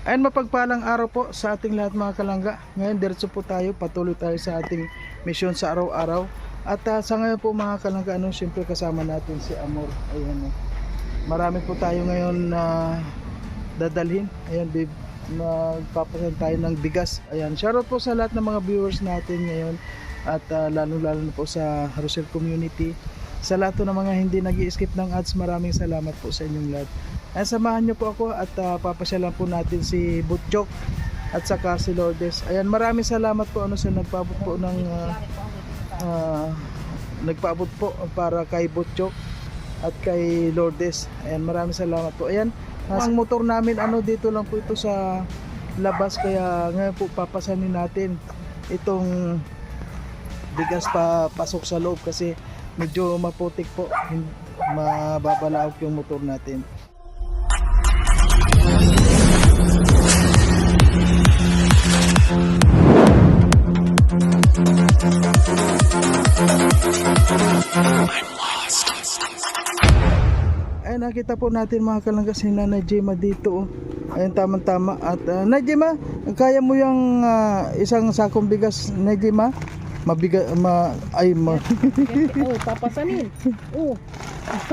Ayan, mapagpalang araw po sa ating lahat mga kalangga. Ngayon diretso po tayo, patuloy tayo sa ating misyon sa araw-araw. At sa ngayon po mga kalangga, siyempre kasama natin si Amor. Ayan, marami po tayo ngayon na dadalhin. Ayan, magpapasan tayo ng bigas. Ayan, shoutout po sa lahat ng mga viewers natin ngayon. At lalo-lalo na po sa Rosel Community. Sa lahat ng mga hindi nag-i-skip ng ads, maraming salamat po sa inyong lahat. Ay, samahan nyo po ako at papasyalan po natin si Butchok at saka si Lourdes. Ayan, maraming salamat po sa nagpaabot po ng nagpaabot po para kay Butchok at kay Lourdes. Ayan, maraming salamat po. Ayan, ang motor namin dito lang po ito sa labas, kaya ngayon po papasanin natin itong bigas pa pasok sa loob kasi medyo maputik po, mababalaog yung motor natin. Ay, nakita po natin mga kalangga si Nanay Gemma dito. Ayun, tama-tama. At Nanay Gemma, kaya mo yung isang sakong bigas, Nanay Gemma? Papasanin.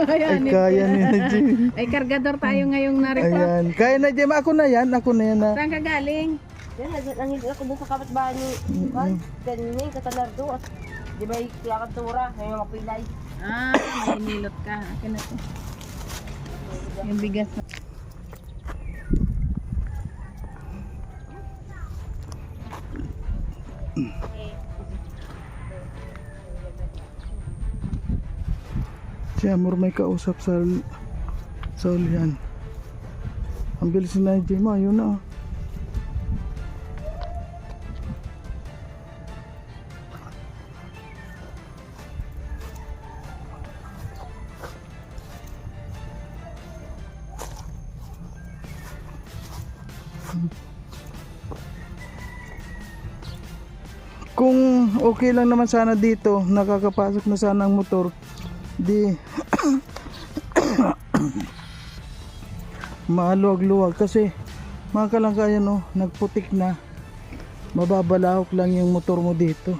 Ay, kaya ni Nanay Gemma. Ay, kargador tayo ngayong narito. Ayan, kaya Nanay Gemma, ako na yan na. Saan ka galing? Yan, nanghindi ako dun sa kapitbahay ni Ganyan, katalardo. Di ba yung klakatura, may mga pilay. May nilot ka. Akin na to. Yung bigas na. Si Amor may kausap sa ulihan. Ang bilis na Nanay Gemma, yun na. Kung okay lang naman sana dito, nakakapasok na sana ang motor, di maluwag-luwag kasi mga kalangga yan, nagputik na, mababalahok lang yung motor mo dito.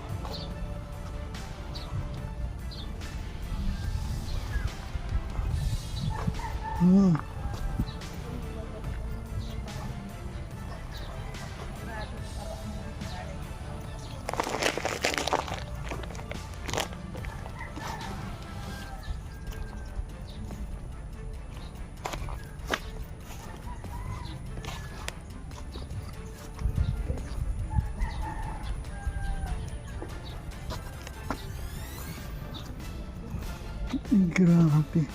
Grabe.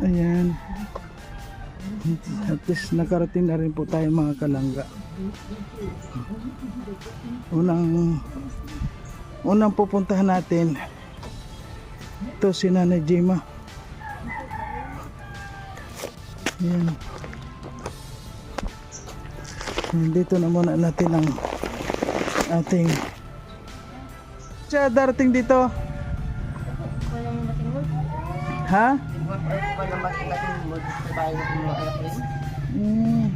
Ayan. At least nakarating na rin po tayo mga kalangga. Unang pupuntahan natin ito si Nanay Gemma. Ayan. Dito na muna natin ang ating siya darating dito. Walang matingod. Ha? Walang matingod sa bahay ng mga anak rin. Ayan.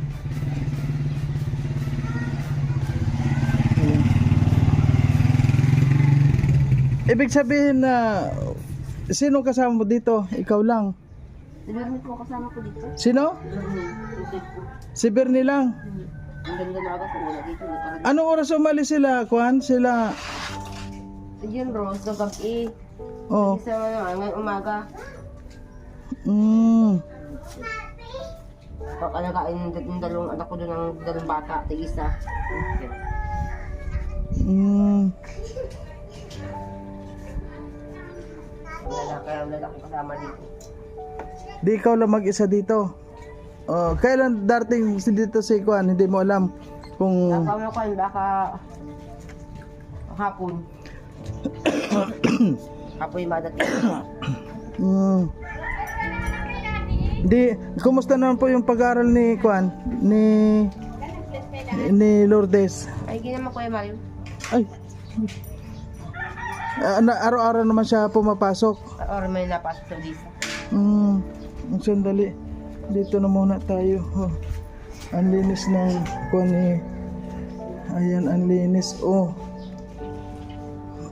Ibig sabihin na sino kasama mo dito? Ikaw lang. Si Bernie po kasama ko dito. Sino? Si Bernie lang. Ang ganda na agad kung wala dito. Anong oras umalis sila, Kwan? Sila? Yun, Rose, ng gabi. Oh. Isa ngayong umaga. Pakalagain ng dalawang anak ko doon ng dalawang bata. Tig-isa. Wala lalaki kasama dito. Di ikaw lang mag-isa dito. Kailan darating dito si Kwan? Hindi mo alam kung Baka hapon. Hapon yung madating. Di, kumusta naman po yung pag-aaral ni Kwan? Ni Lourdes? Ay, ginaman ko yung Mario. Ay. Araw-araw naman siya pumapasok. Or may napasok sa visa. Sandali. Dito na muna tayo. Oh. Ang linis ng kuwan eh. Ayan, ang linis. Oh.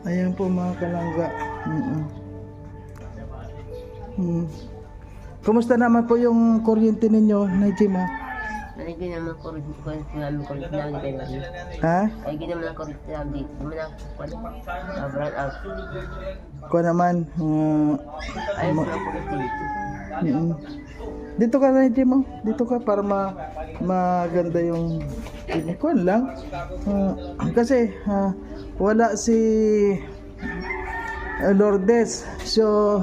Ayan po mga kalangga. Kumusta naman po yung kuryente ninyo, Najima? Nalagyan naman ko rin namin kay Mami. Ha? Nalagyan naman ang kuryente namin dito. Naman ang brand out. Kuwan naman. Ayos na kuryente dito. Dito ka, Najima. Dito ka para maganda yung kuwan lang. Kasi wala si Lourdes. So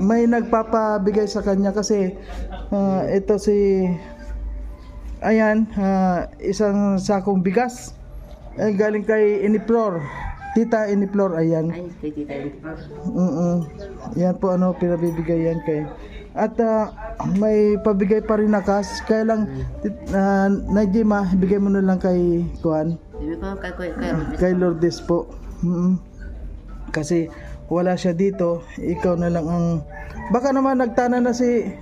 may nagpapabigay sa kanya kasi ito si ayan, isang sakong bigas galing kay Iniplor, Tita Iniplor. Ayan. Ay, kay Tita Iniplor. Yan po ano pinabibigay yan kay. At may pabigay pa rin na cash. Kaya lang Najima, bigay mo na lang kay Kuan. Sabi ko Kay Lourdes po. Kasi wala siya dito, ikaw na lang ang baka naman nagtana na si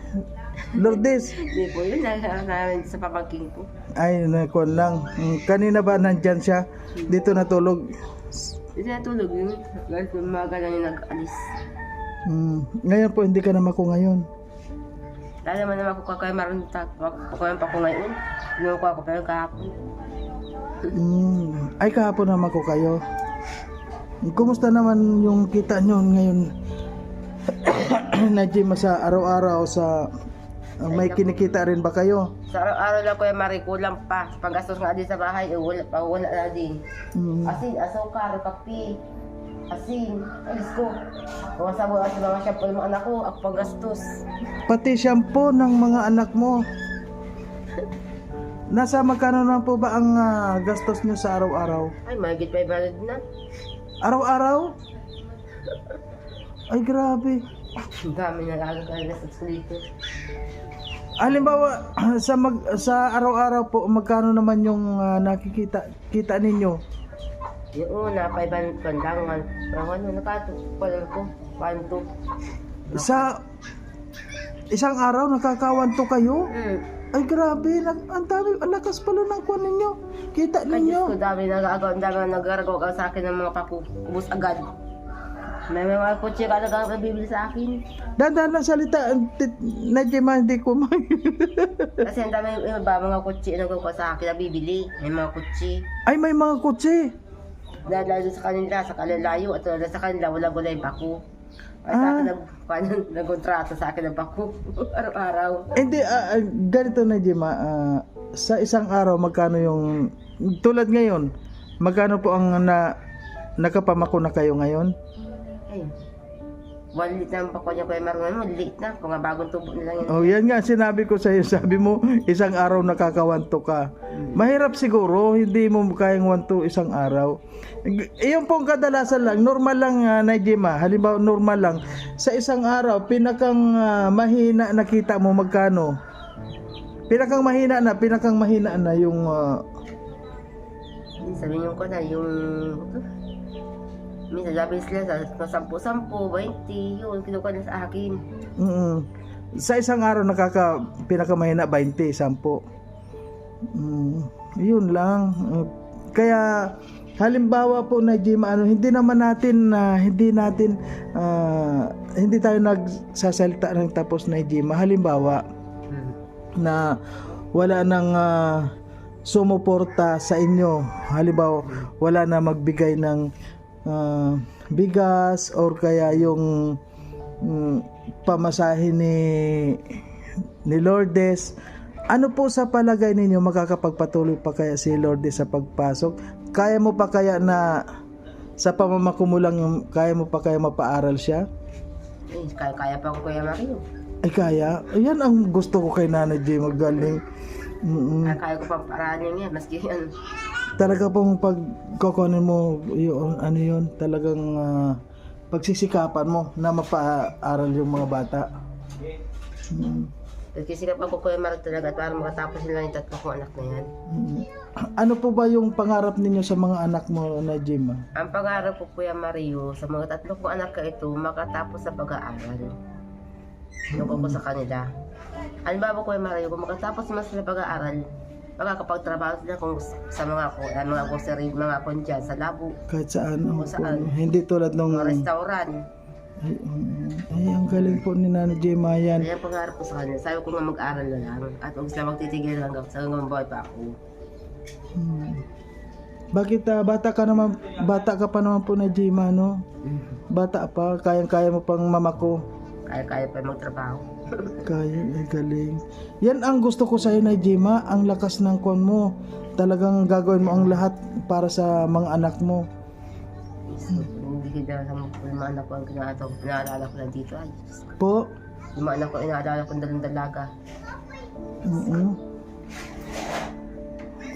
Lourdes. Hindi po yun, namin sa pamangking ko. Ay, nakuan lang. Kanina ba nandyan siya? Dito natulog? Hindi natulog yun. Kahit umaga lang yung nag-alis. Ngayon po, hindi ka na mako ngayon. Dahil naman naman ako kaya maroon pakuha pa ko ngayon. Pinukuha ko pa yung kahapon. Ay, kahapon naman ko kayo. Kumusta naman yung kita nyo ngayon? Najima, sa araw-araw sa may kinikita rin ba kayo? Sa araw-araw lang ko yung marikulang pa. Panggastos nga din sa bahay, wala na din. Asin, asukar, kape. Asin, alis ko. Kung sabon at mga shampoo ng mga anak ko, ako panggastos. Pati shampoo ng mga anak mo. Nasa magkano na po ba ang gastos nyo sa araw-araw? Ay, mahigit 500 na. Araw-araw? Ay, grabe. Ang dami na lagay sa dito. Halimbawa, sa araw-araw po, magkano naman yung kita ninyo? Yung una, 500 pandangan. Ano, nakato. Paano ko? Panto. Sa isang araw, nakakawanto kayo? Ay, grabe. Ang dami, ang lakas pala ng kuwan ninyo. Kita Ay, Diyos ninyo. ko, dami nag-aragaw sa akin ng mga paku. Ubus agad. May mga kutsi ka nabibili sa akin. Dahan-dahan lang salita. Najima, hindi ko Kasi ang dami yung iba, mga kutsi na nagkukuha sa akin nabibili. May mga kutsi. Ay, may mga kutsi. Dahil lalo sa kalalayo at wala sa kanila, wala gulay paku. Ay sa akin nagkontrato sa akin ng paku. Araw-araw. Hindi, ganito Najima. Sa isang araw, magkano yung, tulad ngayon, magkano po ang nakapamako na kayo ngayon? Ay, 1 lit na ang pako niya kuya Marungan mo, late na. Kung nga bagong tubo na lang yun. Oh, yan nga, sinabi ko sa iyo. Sabi mo, isang araw nakakawanto ka. Mahirap siguro, hindi mo kayang wanto isang araw. Iyon pong kadalasan lang, normal lang, Najima. Halimbawa, normal lang. Sa isang araw, pinakang mahina na kita mo, magkano? Pinakang mahina na yung... Sabi niyo ko na yung... Minsan sabi sila sa 10-10, 20, yun, kinukuha na sa akin. Sa isang araw pinakamahina 20, 10. Yun lang. Kaya halimbawa po Najima, hindi naman natin hindi tayo nagsasalita ng tapos Najima. Halimbawa na wala nang sumuporta sa inyo. Halimbawa wala na magbigay ng bigas or kaya yung pamasahe ni Lourdes. Ano po sa palagay ninyo, makakapagpatuloy pa kaya si Lourdes sa pagpasok? Kaya mo pa kaya na sa pamamako mo lang kaya mo pa kaya mapaaral siya? Kaya pa ko Kuya Mario. Ay kaya? Ayan ang gusto ko kay Nanay J, magaling. Kaya ko pang paaralan niya, maski yan. Talaga pong pagkukunin mo yun, ano yun, talagang pagsisikapan mo na mapaaral yung mga bata. Nagkisikap ako Kuya Mario talaga para makatapos nila yung 3 kong anak na yan. Ano po ba yung pangarap ninyo sa mga anak mo na Jima? Ang pangarap ko Kuya Mario, sa mga 3 kong anak ka ito, makatapos sa pag-aaral. Loko ko sa kanila. Ano ba po Kuya Mario, kung makatapos naman sila pag-aaral, makakapagtrabaho sila kung sa mga grocery, mga kon dyan, sa labo, Kahit saan. Kung saan. Hindi tulad nung... mga restaurant. Ay, ang galing po ni Nana Jima yan. Kaya ang pangarap ko sa kanila, sabi ko nga mag-aaral na lang at huwag sila magtitigil hanggang sa buhay pa ako. Bakit bata ka pa naman po na Jima, no? Bata pa, kayang-kaya mo pang mamako. Kaya pa magtrabaho. Kaya, ay galing. Yan ang gusto ko sa'yo na Jima, ang lakas ng kon mo. Talagang gagawin mo ang lahat para sa mga anak mo. Hindi kita sa mga anak ko ang inaalala ko lang dito. Ay, Po? yung mga anak ko inaalala ko ng dalaga.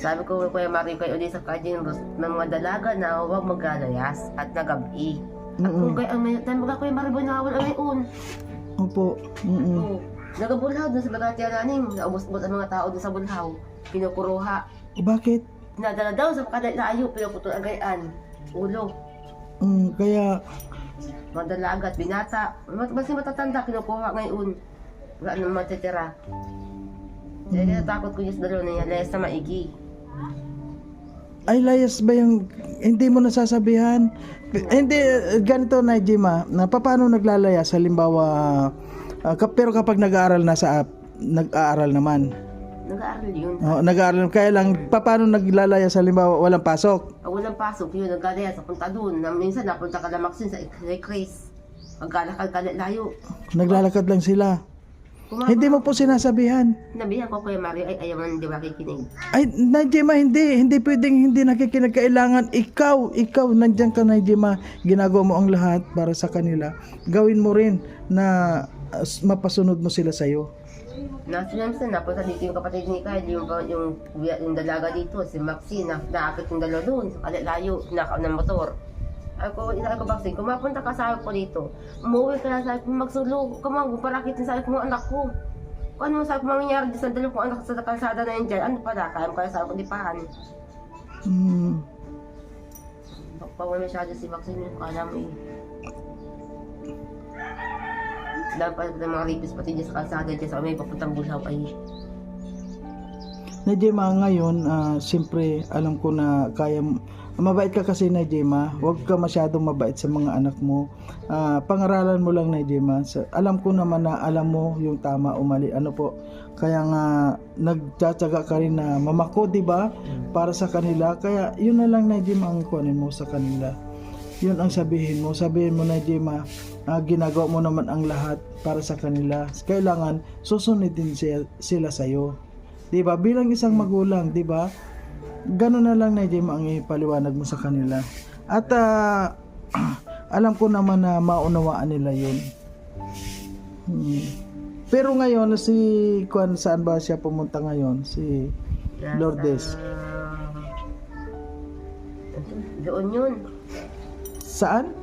Sabi ko Kuya Mario kay Odessa Cardin Rose ng mga dalaga na huwag maglalayas at nagabi. At kung kayo ang may tayo Kuya Mario nawawala ngayon. Opo. Oo. Nagabulhaw doon sa Bagati Alaning. Naubos-ubos ang mga tao doon sa bulhaw. Pinukuruha. Bakit? Nadala daw sa kadalayo. Pinuputol agayan. Ulo. Kaya, Mga dalaga at binata. Mas matatanda. Kinukuha ngayon. Wala nang matitira. Kaya natakot ko yung sa dalawa na yan. Layas na maigi. ay layas ba yung hindi mo nasasabihan? Hindi, ganito na Jima, na paano naglalayas halimbawa, pero kapag nag-aaral nag-aaral naman. Nag-aaral yun. Nag-aaral, kaya lang, paano naglalayas halimbawa walang pasok? Pag walang pasok, yun, naglalaya sa punta doon. Minsan, napunta ka Lamaksin sa Chris. Magkalakad ka layo. Naglalakad lang sila. Hindi mo po sinasabihan. Nabihan ko Kuya Mario, ay ayaw man, di ba kikinig? Ay, Najima, hindi pwedeng hindi nakikinig. Kailangan ikaw, nandiyan ka Najima, ginagawa mo ang lahat para sa kanila. Gawin mo rin na mapasunod mo sila sa'yo. Minsan, napunta dito yung kapatid ni Kyle, yung dalaga dito, si Maxine, naakit yung dalawa doon, sa layo, nakaw ng motor. Ako, inaay ko vaccine, kung mapunta ka sa ko dito, umuwi ka na sa akin, magsulog ka man, parakitin sa akin mga anak ko. Kung ano sa akin mangyayari dyan sa dalawang kong anak sa kalsada na yun dyan, ano pala, kaya mo kaya sa akin dipahan. Pawal masyado si vaccine yung kala mo eh. Dapat ng mga rapist pati dyan sa kalsada dyan sa may papuntang bulhaw ay. Najima, ngayon, siyempre, alam ko na mabait ka kasi Najima, huwag ka masyadong mabait sa mga anak mo. Pangaralan mo lang Najima. Alam ko naman na alam mo yung tama o mali. Ano po? Kaya nga nagtsatsaga ka rin na mamako, di ba? Para sa kanila. Kaya yun na lang Najima ang kunin mo sa kanila. Yun ang sabihin mo. Sabihin mo Najima, ginagawa mo naman ang lahat para sa kanila. Kailangan susundin sila sa'yo. Di ba? Bilang isang magulang, di ba? Ganun na lang na Jim ang ipaliwanag mo sa kanila. At alam ko naman na maunawaan nila yun. Pero ngayon, si Kwan, saan ba siya pumunta ngayon? Si Lourdes. Doon yun. Saan?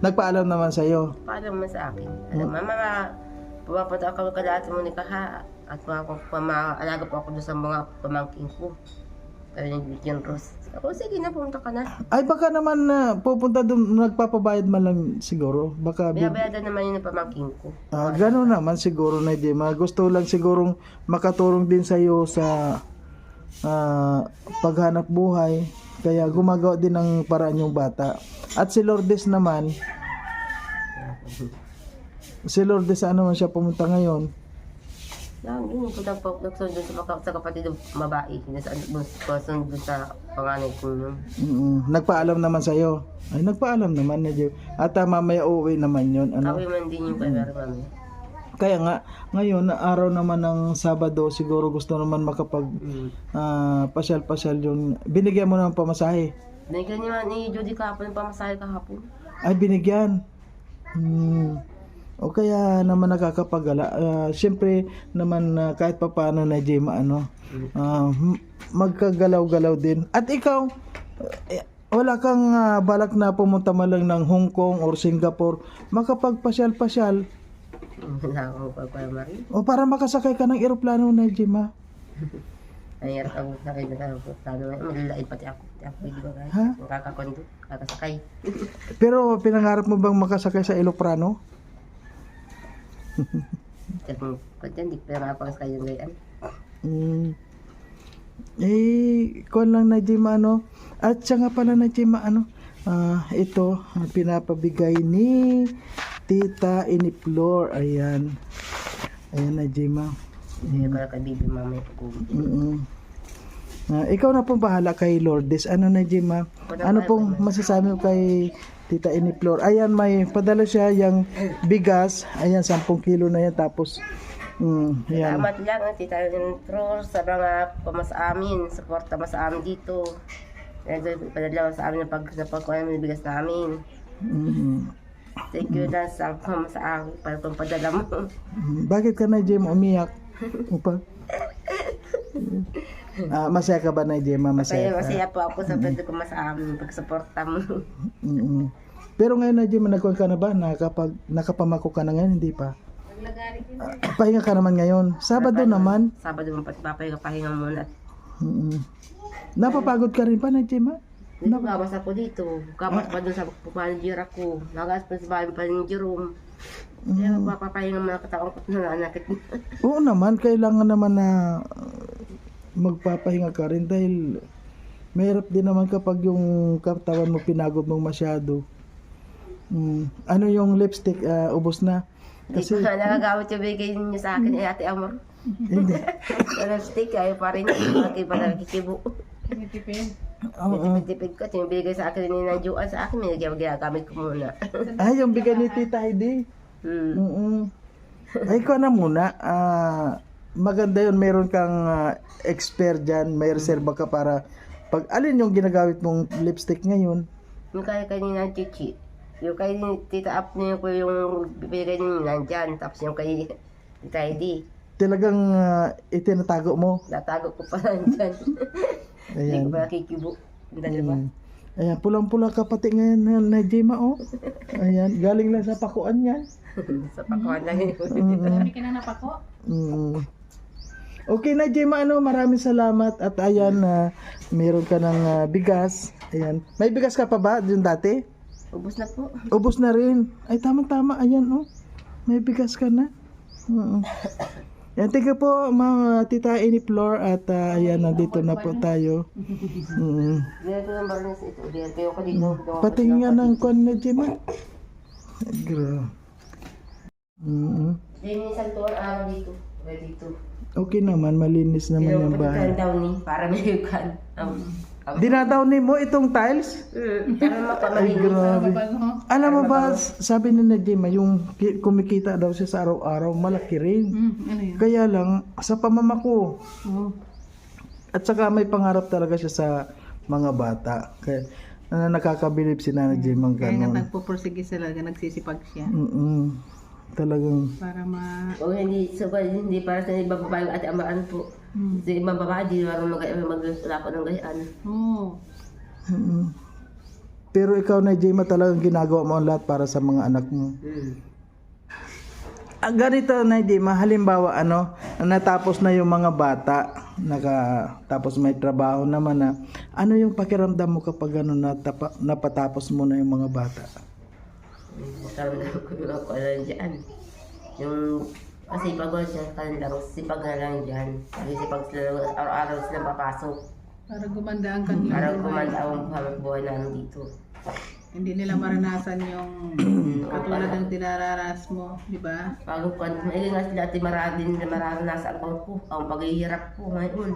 Nagpaalam naman sa'yo. Paalam mo sa akin. Alam, mama, pumapunta ako kalahat mo ni Kaha. At alaga po ako doon sa mga pamangking ko. Sabi ng John Ross. Ako, sige na, pumunta ka na. Ay, baka naman pupunta doon, nagpapabayad man lang siguro. Baka Bayabayadan naman yun ng pamangking ko. Gano'n naman siguro na Jema. Gusto lang sigurong makatulong din sa iyo sa paghanap buhay. Kaya gumagawa din ng paraan yung bata. At si Lourdes naman, ano man siya pumunta ngayon? Lang, yun, nagsundo sa kapatid ng babae. Nagsundo sa panganay ko nun. Nagpaalam naman sa'yo. Ay, nagpaalam naman na Jema. At mamaya uuwi naman yun. Ako man din yung pwede mami. Kaya nga, ngayon, araw naman ng Sabado, siguro gusto naman makapag pasyal-pasyal yung... Binigyan mo naman pamasahe. Binigyan niya ni Judy kahapon ng pamasahe kahapon. Ay, binigyan. O kaya naman nakakapagala. Siyempre naman kahit pa paano na Jema, magkagalaw-galaw din. At ikaw, wala kang balak na pumunta man lang ng Hong Kong or Singapore, makapagpasyal-pasyal. Wala akong pagpapamari. O para makasakay ka ng eroplano na Jima. Ang hirap ako sakay na lang. Plano ngayon, malalait pati ako. Pati ako, hindi ba guys? Ha? Kakakondo, kakasakay. Pero pinangarap mo bang makasakay sa eroplano? Kasi kung hindi pera ako sa kayong gayan. Kuwan lang na Jima ano. At siya nga pala na Jima ano. Ito pinapabigay ni Tita Iniflor. Ayan. Ayan na Jima. Hindi ko lang kay Bibi Mama ko. Ikaw na pong bahala kay Lourdes. Ano na Jima? Ano pong masasabi mo kay Tita Iniflor? Ayan, may padala siya yung bigas. Ayan, 10 kilo na yan. Tapos, ayan. Salamat lang ang Tita Iniflor sa mga pamas amin. Suporta mo sa amin dito. Padala mo sa amin ng pagkakuha ng bigas namin. Thank you lang sa pamas amin para kung padala mo. Bakit ka na Jim umiyak? Upa? Masaya ka ba na Jim? Masaya ka? Masaya po ako sa pwede ko mas amin pagsuporta mo. Pero ngayon na Jim, nagkuhan ka na ba? Nakapamako ka na ngayon? Hindi pa? Pahinga ka naman ngayon. Sabado naman. Sabado mo pati papahinga muna. Napapagod ka rin pa na Jim? Dito gamas ako dito. Gamas pa doon sa manager ako. Nagas pa sa bahay pa ng Jerome. Kaya magpapapahinga mga katawan ko na nanakit mo. Oo naman, kailangan naman na magpapahinga ka rin dahil mahirap din naman kapag yung katawan mo pinagod mong masyado. Ano yung lipstick, ubos na? Kasi hindi ko na nagagamit yung bigay niyo sa akin eh Ate Amor. Hindi. Lipstick ay pa rin yung pa nakikibo. Tinitipid. Tipid ko, yung bigay sa akin ni Nanjuan sa akin, may ginagamit ko muna. Ay, yung bigay ni Tita Heidi. Ay, ko na muna. Maganda yun, meron kang expert dyan, may reserva ka para pag alin yung ginagamit mong lipstick ngayon. Yung kaya kanina Chichi, yung kay Tita Up niyo ko yung bibigay niyo nandyan, tapos yung kay Tita Heidi. Talagang itinatago mo. Natago ko pa nandyan. Hindi ko Ayan. pa nakikibo. Diba? Ayan, pulang-pula ka pati ngayon na Jema, oh. Ayan, galing lang sa pakuan yan. Sa pakuan lang yun. Marami ka na napako. Okay na Jema, ano, maraming salamat. At ayan, meron ka ng bigas. Ayan. May bigas ka pa ba yung dati? Ubus na po. Ubus na rin. Ay, tama-tama. Ayan, oh. May bigas ka na. Yan, thank you po mga Tita Iniflor at ayan, nandito na po tayo. Bigyan ko ng barnes ito. Bigyan kayo ka dito. Pati nga ng kwan na Jema. Grabe. Diyan yung santuan araw dito. Dito. Okay naman, malinis naman yung bahay. Pinapagkitan daw ni para may yukan. Dinadaw ni mo itong tiles? Para Ay, makamalinis. grabe. Alam mo ba, sabi ni Najima, yung kumikita daw siya sa araw-araw, malaki rin. Ano yun? Kaya lang, sa pamamako. Oo. At saka may pangarap talaga siya sa mga bata. Kaya nakakabilib si Nana Jim ang Kaya nga gano'n. nagpupursige sila, nagsisipag siya. Talagang, Para O hindi para sa ibang babae at amaan po. Sa ibang babae, di naman mag-ulako ng gayaan. Oo. pero ikaw na Jima, talagang ginagawa mo ang lahat para sa mga anak mo. Ganito na Jima, halimbawa natapos na yung mga bata, tapos may trabaho naman na, ano yung pakiramdam mo kapag napatapos mo na yung mga bata? Sabi na ko yung ako lang dyan. Yung kasi pagod siya kanilang sipag na lang dyan. Kasi sipag sila araw-araw sila papasok. Para gumanda ang kanilang Parang buhay. kumanda ang buhay namin dito. Hindi nila maranasan yung katulad ng dinararas mo, di ba? Bago ko, may nga sila ati mararanasan ko ang paghihirap ko ngayon.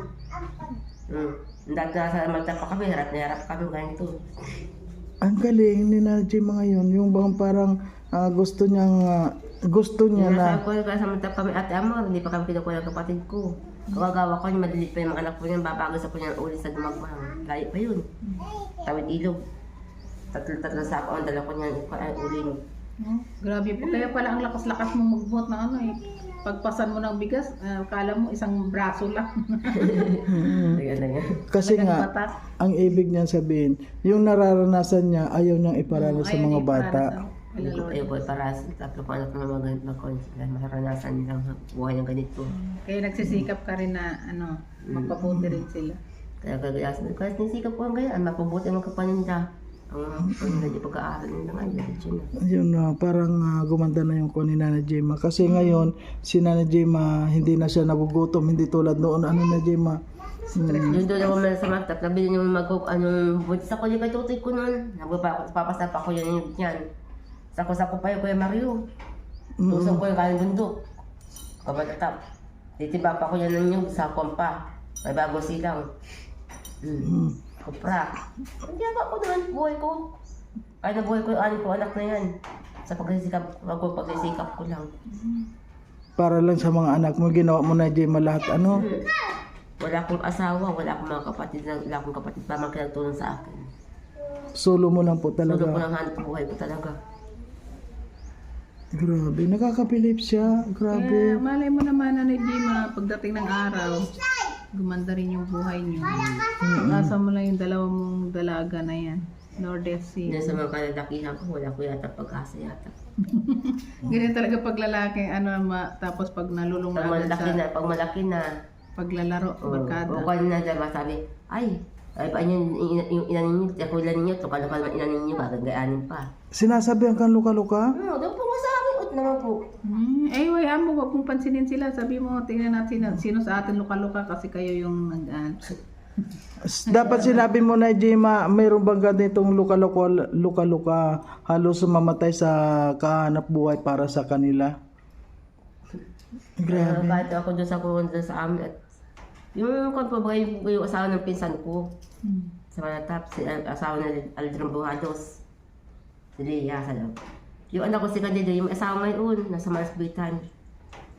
Dati nasa mata pa kami, hirap na hirap kami ganito. Ang galing ni Najim ngayon, yung bang parang gusto niya na. Nasa ko yung kasama kami ate Amor, hindi pa kami kinukuha ng kapatid ko. Kagagawa ko, madilit pa yung mga anak ko niyan, babagos ako niyan ulit sa dumagmang. Layo pa yun. Tawid ilog. Tatlo sa ako, ang dala ko niyan, uling. Grabe po. Kaya pala ang lakas-lakas mo magbuhat ng ano eh. Pagpasan mo ng bigas, kala mo isang braso lang. Kasi nga, ang ibig niyan sabihin, yung nararanasan niya, ayaw niyang iparanas sa mga bata. Hindi ko tayo po para sa tatlo ko anak na maranasan nilang buhay ng ganito. Kaya nagsisikap ka rin na magpabuti rin sila. Kaya gagayasan ko, kahit nisikap ko ang gayaan, mapabuti ang kapaninda. Ang hindi pag-aaral nila ngayon, yun na. Yun, parang gumanda na yung kuha ni Nana Gemma. Kasi ngayon, si Nana Gemma, hindi na siya nagugutom, hindi tulad noon. Ano na Gemma? Yung doon ako man sa magtat, nabili niyo buntis ako yung katutoy ko noon. Papasap ako yun yan. Sako-sako pa yung Kuya Mario. Usok ko yung kaling bundok. Kabatatap. Titiba pa ko yan ng nyug sa kompa. May bago silang. Kupra. Hindi ako doon, buhay ko. Kaya na buhay ko yung anak na yan. Sa pagsisikap ko lang. Para lang sa mga anak mo, ginawa mo na Gemma lahat ano? Wala akong asawa, wala akong mga kapatid, wala akong kapatid pa man kinagtulong sa akin. Solo mo lang po talaga. Solo ko lang hanap buhay ko talaga. Grabe, nakakapilip siya. Grabe. Kaya malay mo naman Nanay Gemma, pagdating ng araw, gumanda rin yung buhay niyo. Asa mo lang yung dalawang mong dalaga na yan. Lourdes Yan sa mga kalalakihan ko, wala ko yata pag-asa yata. Ganyan talaga pag lalaki, tapos pag nalulung na agad sa Pag malaki na, paglalaro, barkada. o kanya na diba sabi, ay paano yung ina ninyo, yakulan ninyo, tukal-tukal naman ina ninyo, gagagayanin pa. Sinasabihan kang luka-luka? Doon po nga sa akin, naman po. Wala mo, wag mong pansinin sila. Sabi mo, tingnan natin sino sa atin luka-luka kasi kayo yung Dapat sinabi mo na Gemma, mayroon bang ganitong luka-luka halos mamatay sa kahanap buhay para sa kanila? Grabe. Kahit ako doon sa amin at yung konpabay yung asawa ng pinsan ko. Sa Manatap, si asawa ng Aldrin Buhados. Si Leia, salam. Yung anak ko si Candido, yung asawa ngayon, nasa Masbitan.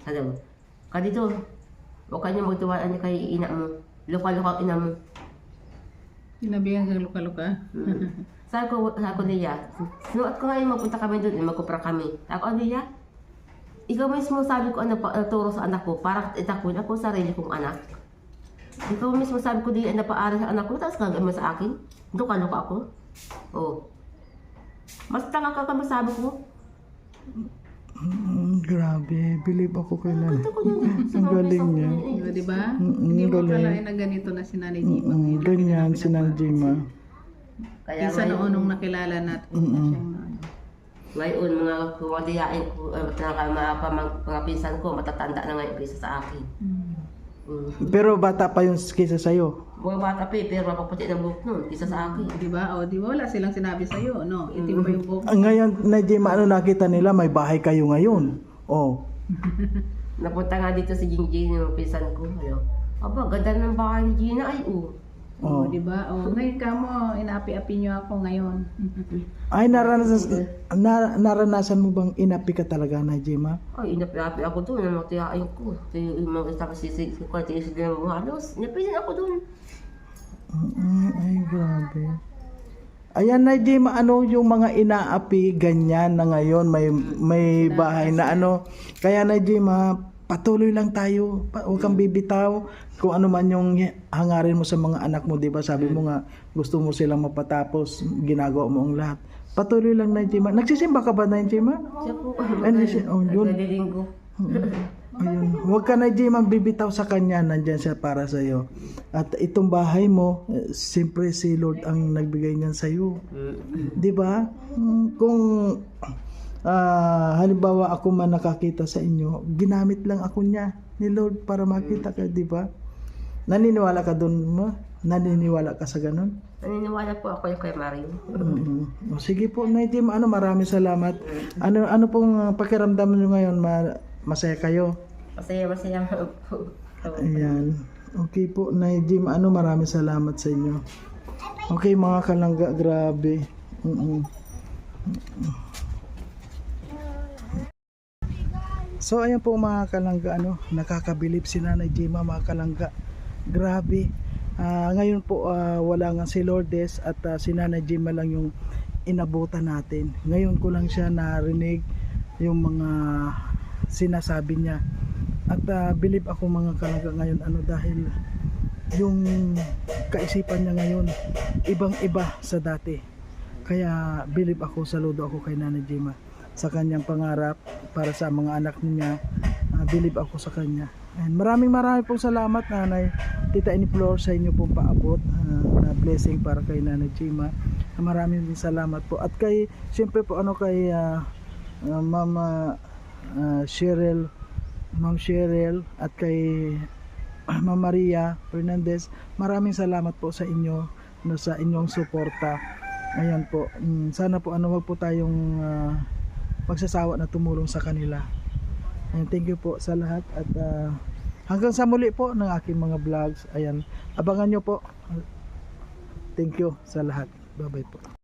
Salam. Candido, huwag ka niyo magtuwaan niya kay ina mo. Luka-luka ina mo. Sinabihan kang luka-luka. Sabi ko Leia, sinuot ko ngayon magpunta kami doon, magkupra kami. Sabi ko, Leia, ikaw mismo sabi ko turo sa anak ko para itakwin ako sarili kong anak. Ikaw mismo sabi ko di napaaral sa anak ko, tapos gagawin mo sa akin. Luka-luka ako. Oh. Mas tanga ka masabi ko. Grabe, believe ako kay Nana. Ito ko yun. Ang galing niya. Diba? Hindi mo akalain na ganito na si Nanay Gemma. Ganyan si Nana Gemma. Kaya Isa noon nung nakilala natin na siyang ngayon, mga kumadiyain ko, mga pinsan ko, matatanda na ngayon kaysa sa akin. Pero bata pa yung kaysa sa'yo. Mga bata pa pero mapaputi ng buhok nun, kaysa sa akin. Diba? Wala silang sinabi sa'yo, no? Itim pa yung buhok. Ngayon, na Gemma, nakita nila, may bahay kayo ngayon. Napunta nga dito si Jingjing, yung pinsan ko. Aba, ganda ng bahay ni Gina, ay Diba? Ngayon ka mo, inaapi-api niyo ako ngayon. Ay, naranasan mo bang inapi ka talaga na Gemma? Ay, inapi-api ako doon, ang matiyain ko. Yung mga tapos sisig ko, tinisig na mga halos. Inapisin ako doon. Ay, grabe. Ayan na Gemma, yung mga inaapi, ganyan na ngayon, may bahay na Kaya na Gemma, patuloy lang tayo, huwag kang bibitaw. Kung ano man yung hangarin mo sa mga anak mo, di ba? Sabi mo nga, gusto mo silang mapatapos, ginagawa mo ang lahat. Patuloy lang na Gemma. Nagsisimba ka ba na Gemma? Siya po. Yun. Linggo. Ayun. Huwag ka na Gemma bibitaw sa kanya, nandyan siya para sa iyo. At itong bahay mo, siyempre si Lord ang nagbigay niyan sa iyo. Di ba? Kung halimbawa ako man nakakita sa inyo, ginamit lang ako niya ni Lord para makita ka, di ba? Naniniwala ka doon mo? Naniniwala ka sa ganun? Naniniwala po ako yung kay Mario. Sige po, Nay Gemma, maraming salamat. Ano pong pakiramdam niyo ngayon? Masaya kayo? Masaya po. Ayan. Okay po, Nay Gemma, maraming salamat sa inyo. Okay, mga kalangga, grabe. So ayan po mga kalangga, nakakabilib si Nanay Gemma, mga kalangga. Grabe. Ngayon po wala nga si Lourdes at si Nanay Gemma lang yung inabutan natin. Ngayon ko lang siya narinig yung mga sinasabi niya. At believe ako mga kalangga ngayon dahil yung kaisipan niya ngayon ibang iba sa dati. Kaya believe ako, saludo ako kay Nanay Gemma. sa kanyang pangarap para sa mga anak niya. Believe ako sa kanya. And maraming pong salamat Nanay Tita Iniflor sa inyo pong paabot na blessing para kay Nanay Gima. Maraming din salamat po. At kay siyempre po kay Mama Cheryl, Ma'am Cheryl at kay Ma'am Maria Fernandez, maraming salamat po sa inyo sa inyong suporta. Ayan po. Sana po wag po tayong magsasawa na tumulong sa kanila. Ayan, thank you po sa lahat at hanggang sa muli po ng aking mga vlogs. Ayan, abangan nyo po. Thank you sa lahat. Bye bye po.